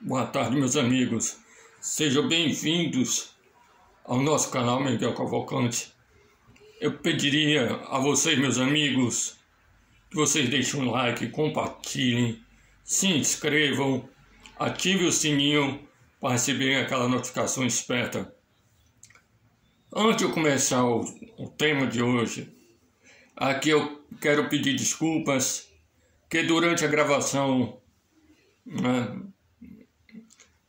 Boa tarde, meus amigos. Sejam bem-vindos ao nosso canal Miguel Cavalcante. Eu pediria a vocês, meus amigos, que vocês deixem um like, compartilhem, se inscrevam, ativem o sininho para receberem aquela notificação esperta. Antes de eu começar o tema de hoje, aqui eu quero pedir desculpas, que durante a gravação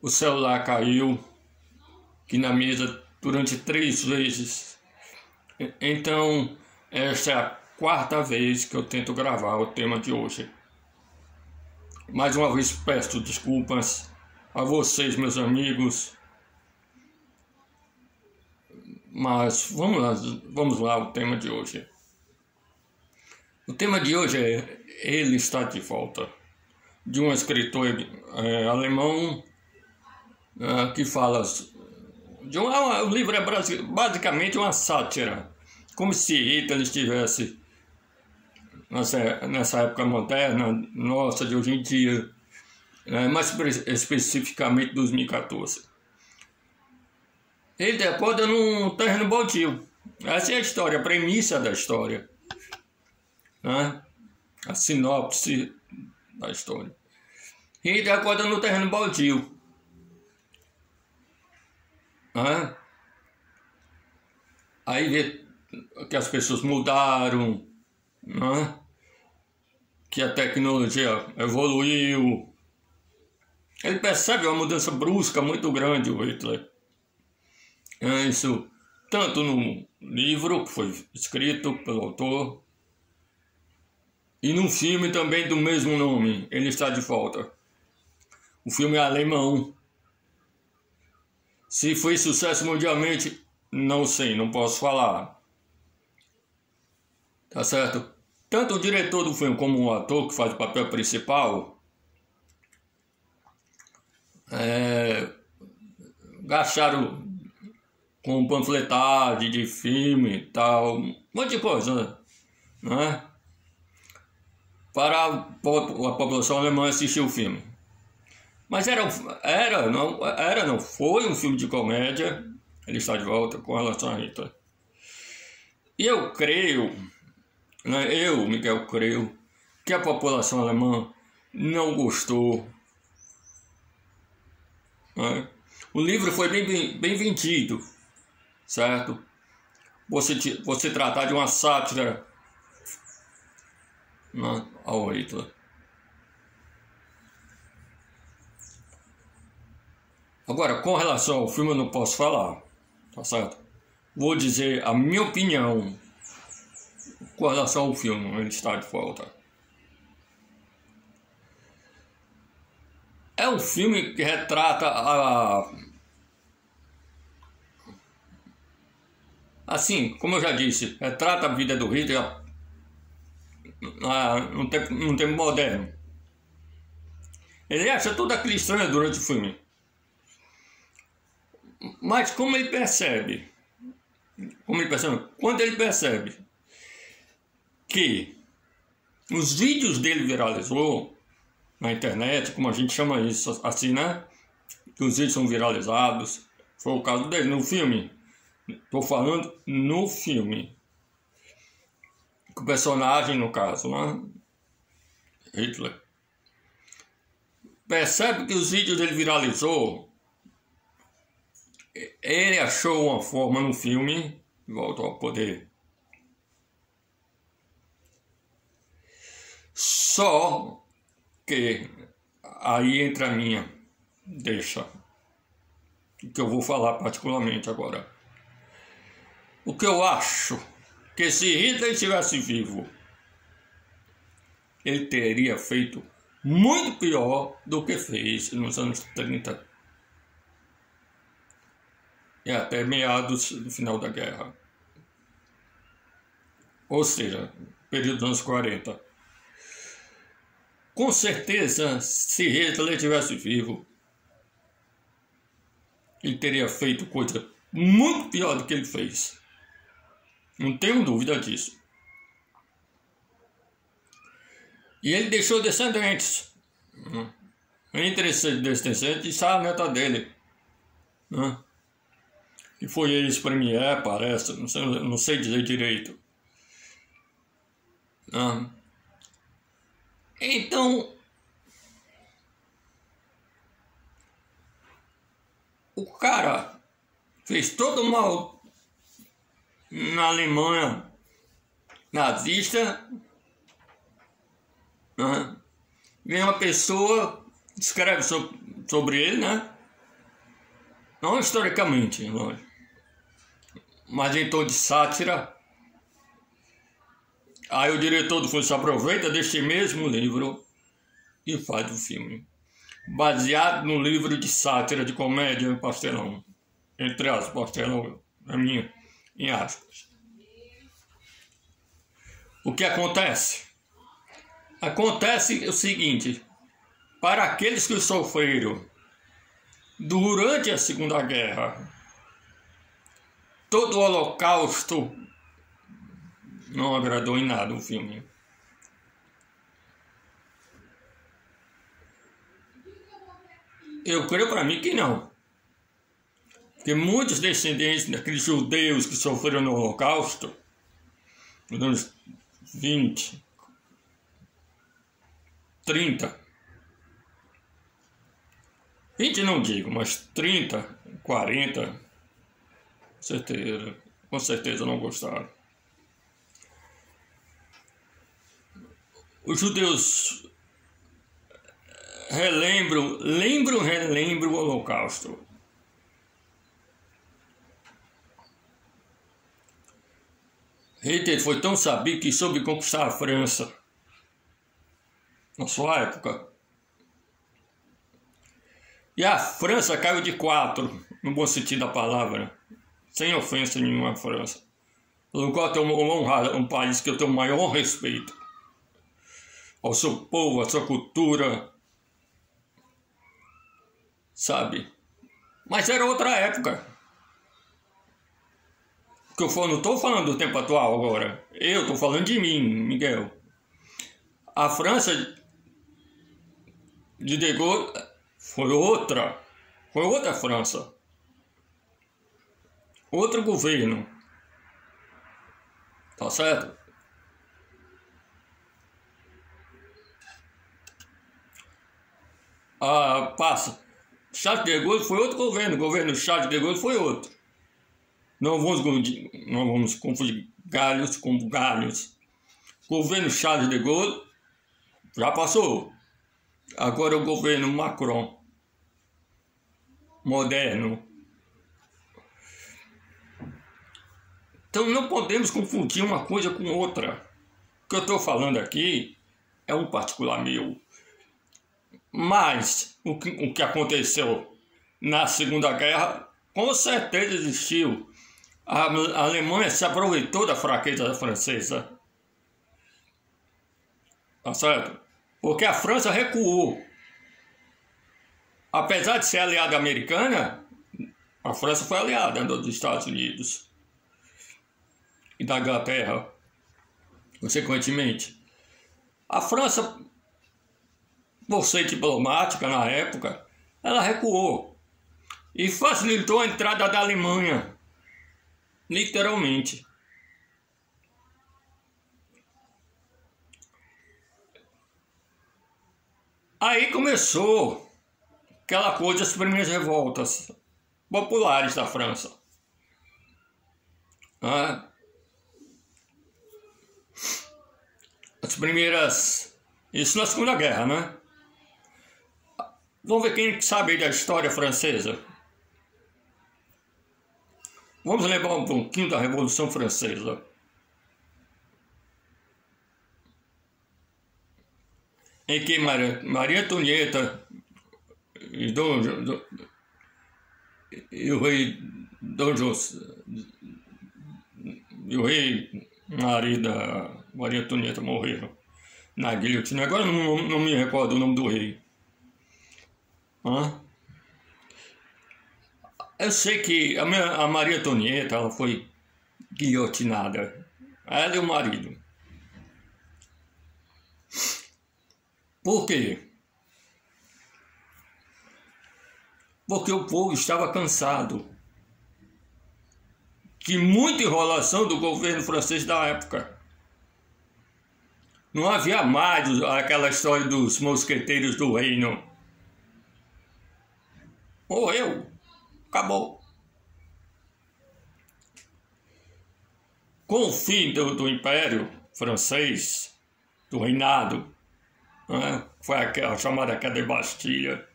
o celular caiu aqui na mesa durante 3 vezes. Então, esta é a 4ª vez que eu tento gravar o tema de hoje. Mais uma vez peço desculpas a vocês, meus amigos. Mas vamos lá o tema de hoje. O tema de hoje é Ele Está de Volta, de um escritor alemão que fala o livro é basicamente uma sátira, como se Hitler estivesse nessa época moderna nossa de hoje em dia, mais especificamente 2014. Ele acorda num terreno baldio. Essa é a história, a premissa da história, a sinopse da história. Ele acorda no terreno baldio. Aí vê que as pessoas mudaram, que a tecnologia evoluiu. Ele percebe uma mudança brusca muito grande, o Hitler. Isso tanto no livro que foi escrito pelo autor e num filme também do mesmo nome, Ele Está de Volta. O filme é alemão. Se foi sucesso mundialmente, não sei, não posso falar. Tá certo? Tanto o diretor do filme como o ator que faz o papel principal gastaram com panfletagem de filme e tal, um monte de coisa, para a população alemã assistir o filme. Mas não foi um filme de comédia. Ele está de volta com relação a Hitler. E eu creio, Miguel, creio que a população alemã não gostou. O livro foi bem vendido, certo? Você tratar de uma sátira ao Hitler. Agora, com relação ao filme eu não posso falar, tá certo? Vou dizer a minha opinião com relação ao filme, Ele Está de Volta. É um filme que retrata assim, como eu já disse, retrata a vida do Hitler num tempo moderno. Ele acha tudo aquilo estranho durante o filme. Mas quando ele percebe que os vídeos dele viralizou na internet, como a gente chama isso assim, que os vídeos são viralizados, foi o caso dele no filme. Estou falando no filme. O personagem, no caso, Hitler, percebe que os vídeos dele viralizou. Ele achou uma forma no filme, voltou ao poder. Só que aí entra a minha deixa, que eu vou falar particularmente agora. O que eu acho que se Hitler estivesse vivo, ele teria feito muito pior do que fez nos anos 30. E até meados do final da guerra. Ou seja, período dos anos 40. Com certeza, se Hitler estivesse vivo, ele teria feito coisa muito pior do que ele fez. Não tenho dúvida disso. E ele deixou descendentes. Entre esses descendentes está a neta dele, né? Que foi ex-premier, parece, não sei dizer direito. Né? Então, o cara fez todo o mal na Alemanha nazista, né? Vem uma pessoa, escreve sobre ele, né? Não historicamente, lógico, mas em tom de sátira. Aí o diretor do filme se aproveita deste mesmo livro e faz o filme, baseado no livro de sátira, de comédia, pastelão. Entre aspas, pastelão, a minha, em aspas. O que acontece? Acontece o seguinte: para aqueles que sofreram durante a Segunda Guerra, todo o Holocausto não agradou em nada o filme. Eu creio para mim que não. Porque muitos descendentes daqueles judeus que sofreram no Holocausto, nos anos 20, 30, 20 não digo, mas 30, 40, com certeza não gostaram. Os judeus relembram o Holocausto. Hitler foi tão sabido que soube conquistar a França na sua época. E a França caiu de 4, no bom sentido da palavra, sem ofensa nenhuma à França. Pelo qual eu tenho honrado, um país que eu tenho o maior respeito ao seu povo, à sua cultura, sabe? Mas era outra época. Que eu não estou falando do tempo atual agora. Eu estou falando de mim, Miguel. A França de De Gaulle foi outra França. Outro governo. Tá certo? Passa. Charles de Gaulle foi outro governo. O governo Charles de Gaulle foi outro. Não vamos confundir galhos com galhos. O governo Charles de Gaulle já passou. Agora o governo Macron, moderno. Então não podemos confundir uma coisa com outra. O que eu estou falando aqui é um particular meu. Mas o que aconteceu na Segunda Guerra, com certeza existiu. A Alemanha se aproveitou da fraqueza francesa. Tá certo? Porque a França recuou. Apesar de ser aliada americana, a França foi aliada dos Estados Unidos e da Inglaterra, consequentemente. A França, por ser diplomática na época, ela recuou e facilitou a entrada da Alemanha. Literalmente. Aí começou aquela coisa, as primeiras revoltas populares da França. As primeiras... Isso na Segunda Guerra, né? Vamos ver quem sabe da história francesa. Vamos lembrar um pouquinho da Revolução Francesa. Em que Maria Antonieta e o rei Dom José e o rei marido da Maria Antonieta morreram na guilhotina. Agora não me recordo o nome do rei. Eu sei que a Maria Antonieta, ela foi guilhotinada. Ela e o marido. Por quê? porque o povo estava cansado de muita enrolação do governo francês da época. Não havia mais aquela história dos mosqueteiros do reino. Morreu. Acabou. Com o fim do Império Francês, do reinado, né, foi a chamada Queda de Bastilha.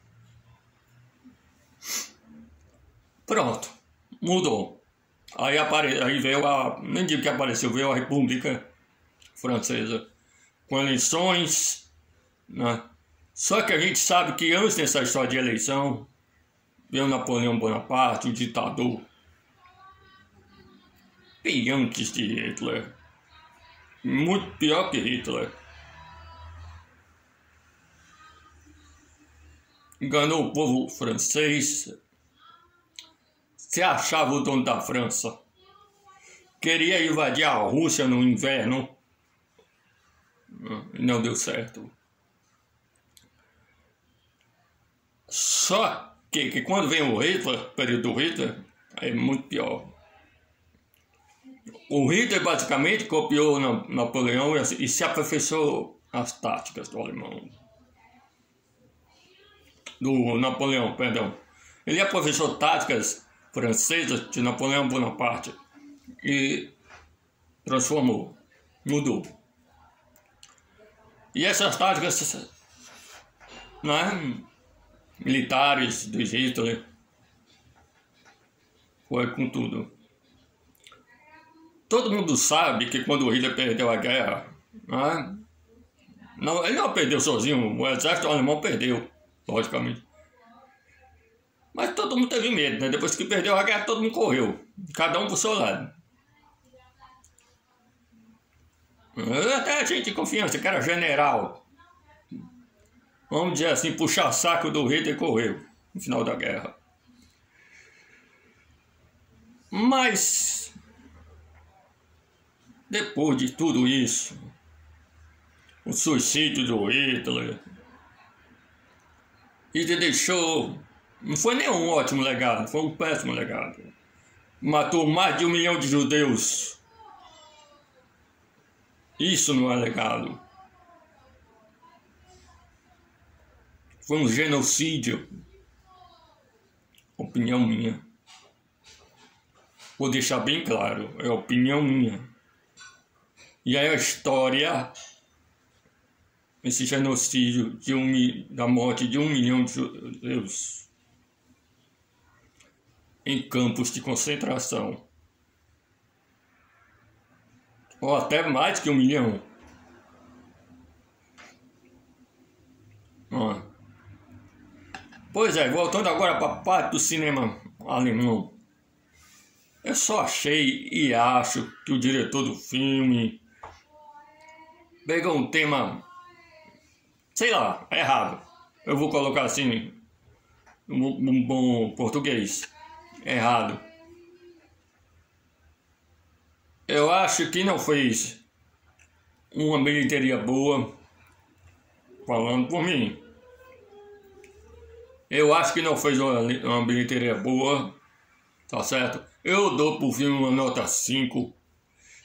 Pronto, mudou. Aí veio nem digo que apareceu, veio a República Francesa, com eleições, né? Só que a gente sabe que antes dessa história de eleição, veio Napoleão Bonaparte, o ditador, bem antes de Hitler, muito pior que Hitler. Enganou o povo francês, se achava o dono da França, queria invadir a Rússia no inverno, não deu certo. Só que quando vem o Hitler, período do Hitler, é muito pior. O Hitler basicamente copiou Napoleão e se aperfeiçoou as táticas do alemão. Do Napoleão, perdão. Ele aperfeiçoou táticas francesas de Napoleão Bonaparte e transformou, mudou. E essas táticas, né, militares do Hitler, foi com tudo. Todo mundo sabe que quando o Hitler perdeu a guerra, né, não, ele não perdeu sozinho, o exército alemão perdeu, logicamente. Mas todo mundo teve medo, né? Depois que perdeu a guerra, todo mundo correu, cada um pro seu lado. Até gente de confiança, que era general, vamos dizer assim, puxar saco do Hitler e correu no final da guerra. Mas depois de tudo isso, o suicídio do Hitler, Hitler deixou, não foi nenhum ótimo legado, foi um péssimo legado. Matou mais de 1 milhão de judeus. Isso não é legado. Foi um genocídio. Opinião minha. Vou deixar bem claro, é opinião minha. E aí a história, esse genocídio da morte de 1 milhão de judeus em campos de concentração, ou até mais que 1 milhão. Pois é, voltando agora para a parte do cinema alemão, eu só achei e acho que o diretor do filme pegou um tema, sei lá, errado. Eu vou colocar assim, um bom português, errado. Eu acho que não fez uma bilheteria boa, falando por mim. Eu acho que não fez uma bilheteria boa, tá certo? Eu dou pro filme uma nota 5.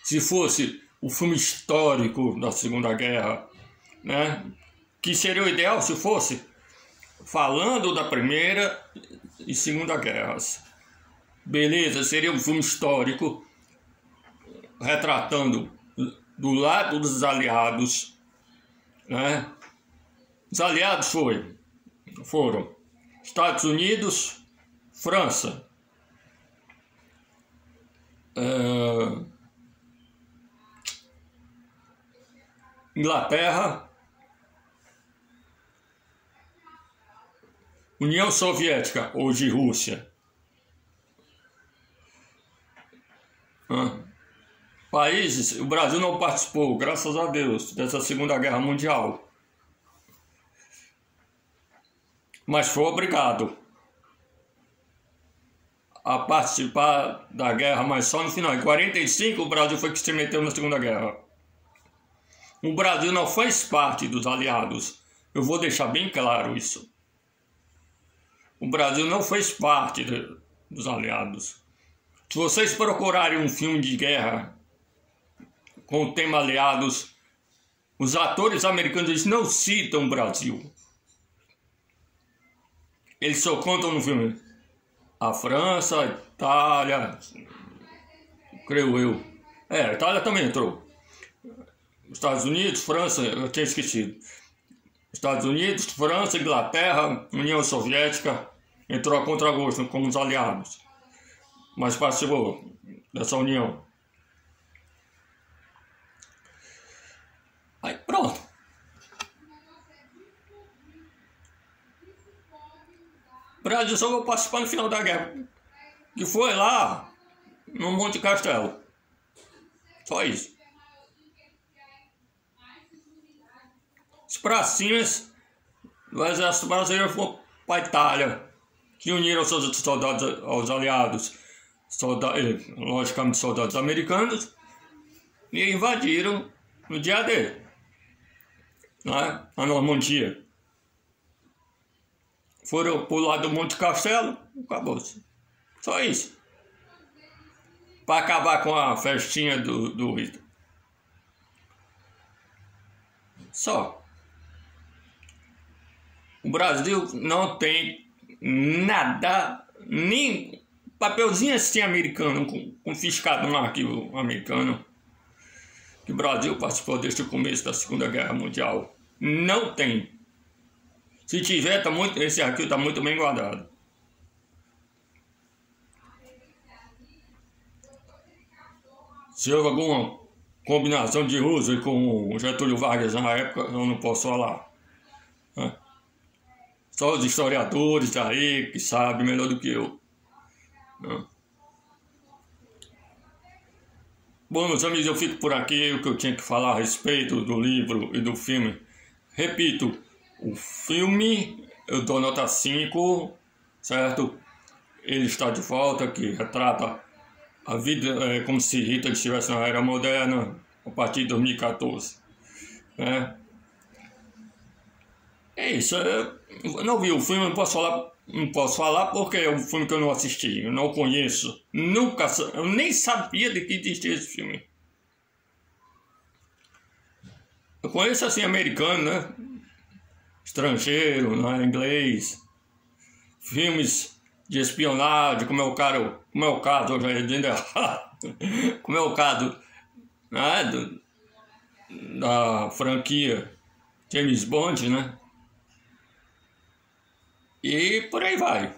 Se fosse o filme histórico da Segunda Guerra, né? Que seria o ideal se fosse falando da Primeira e Segunda Guerras. Beleza, seria um filme histórico, retratando do lado dos aliados, né? Os aliados foram Estados Unidos, França, Inglaterra, União Soviética, hoje Rússia. Países, o Brasil não participou, graças a Deus, dessa Segunda Guerra Mundial. Mas foi obrigado a participar da guerra, mas só no final. Em 45 o Brasil foi que se meteu na Segunda Guerra. O Brasil não faz parte dos aliados. Eu vou deixar bem claro isso. o Brasil não fez parte dos aliados. Se vocês procurarem um filme de guerra com o tema aliados, os atores americanos eles não citam o Brasil. Eles só contam no filme a França, a Itália, creio eu. A Itália também entrou. Estados Unidos, França, eu tinha esquecido. Estados Unidos, França, Inglaterra, União Soviética, entrou a contragosto como os aliados. Mas participou dessa união. Aí pronto. O Brasil só vai participar no final da guerra, que foi lá no Monte Castelo. Só isso. Os pracinhas do exército brasileiro foram para a Itália, que uniram seus soldados aos aliados, logicamente soldados americanos, e invadiram no dia D, né, a Normandia. Foram pro lado do Monte Castelo, acabou-se. Só isso. Para acabar com a festinha do Hitler. Só. O Brasil não tem nada, nem papelzinho assim americano, confiscado no arquivo americano, que o Brasil participou desde o começo da Segunda Guerra Mundial. Não tem. Se tiver, esse arquivo está muito bem guardado. Se houve alguma combinação de uso com o Getúlio Vargas na época, eu não posso falar. Né? Só os historiadores aí que sabem melhor do que eu. Né? Bom, meus amigos, eu fico por aqui. O que eu tinha que falar a respeito do livro e do filme. Repito, o filme eu dou nota 5, certo? Ele está de volta, que retrata a vida como se Hitler estivesse na era moderna, a partir de 2014. Né? É isso. Eu não vi o filme, não posso falar porque é um filme que eu não assisti, eu não conheço. Eu nem sabia de que existia esse filme. Eu conheço assim americano, né? Estrangeiro, né? Inglês. Filmes de espionagem, como é o caso hoje ainda, como é o caso, né? Da franquia James Bond, né? E por aí vai.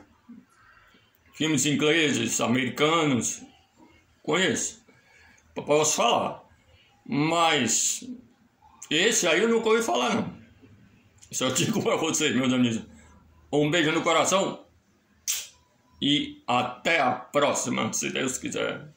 Filmes ingleses, americanos, conheço. Posso falar. Mas esse aí eu nunca ouvi falar, não. Isso eu digo para vocês, meus amigos. Um beijo no coração. E até a próxima, se Deus quiser.